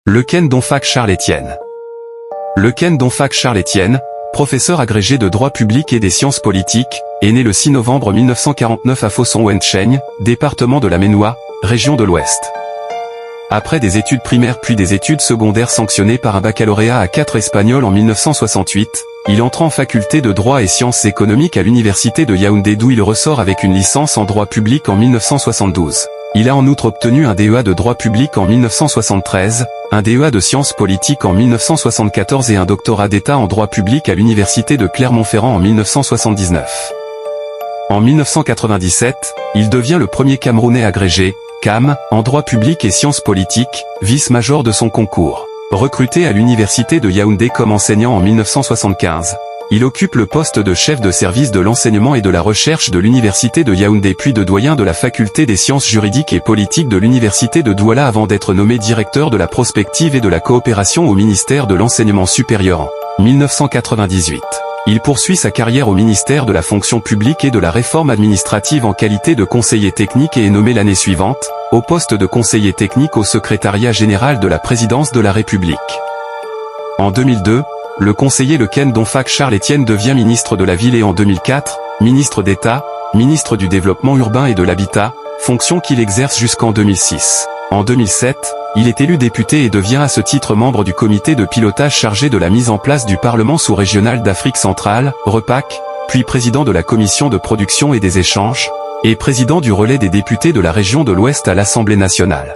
Le Ken Donfac Charles Estienne. Le Ken Donfac Charles Estienne, professeur agrégé de droit public et des sciences politiques, est né le 6 novembre 1949 à Fosson-Wentchaigne, département de la Maine-et-Loire, région de l'Ouest. Après des études primaires puis des études secondaires sanctionnées par un baccalauréat à 4 espagnol en 1968, il entre en faculté de droit et sciences économiques à l'université de Yaoundé d'où il ressort avec une licence en droit public en 1972. Il a en outre obtenu un DEA de droit public en 1973, un DEA de sciences politiques en 1974 et un doctorat d'État en droit public à l'université de Clermont-Ferrand en 1979. En 1997, il devient le premier Camerounais agrégé, CAM, en droit public et sciences politiques, vice-major de son concours. Recruté à l'université de Yaoundé comme enseignant en 1975, il occupe le poste de chef de service de l'enseignement et de la recherche de l'université de Yaoundé puis de doyen de la faculté des sciences juridiques et politiques de l'université de Douala avant d'être nommé directeur de la prospective et de la coopération au ministère de l'enseignement supérieur en 1998. Il poursuit sa carrière au ministère de la fonction publique et de la réforme administrative en qualité de conseiller technique et est nommé l'année suivante, au poste de conseiller technique au secrétariat général de la présidence de la République. En 2002, le conseiller Le Ken Donfac Charles Estienne devient ministre de la Ville et en 2004, ministre d'État, ministre du Développement urbain et de l'Habitat, fonction qu'il exerce jusqu'en 2006. En 2007, il est élu député et devient à ce titre membre du comité de pilotage chargé de la mise en place du Parlement sous-régional d'Afrique centrale, REPAC, puis président de la commission de production et des échanges, et président du relais des députés de la région de l'Ouest à l'Assemblée nationale.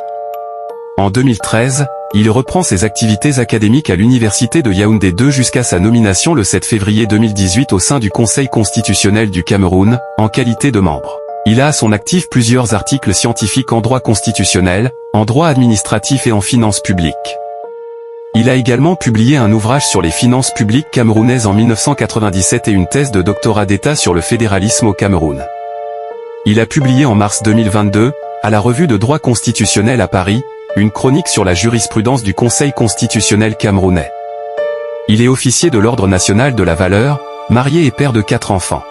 En 2013, il reprend ses activités académiques à l'université de Yaoundé 2 jusqu'à sa nomination le 7 février 2018 au sein du Conseil constitutionnel du Cameroun, en qualité de membre. Il a à son actif plusieurs articles scientifiques en droit constitutionnel, en droit administratif et en finances publiques. Il a également publié un ouvrage sur les finances publiques camerounaises en 1997 et une thèse de doctorat d'État sur le fédéralisme au Cameroun. Il a publié en mars 2022, à la revue de droit constitutionnel à Paris, une chronique sur la jurisprudence du Conseil constitutionnel camerounais. Il est officier de l'Ordre national de la valeur, marié et père de 4 enfants.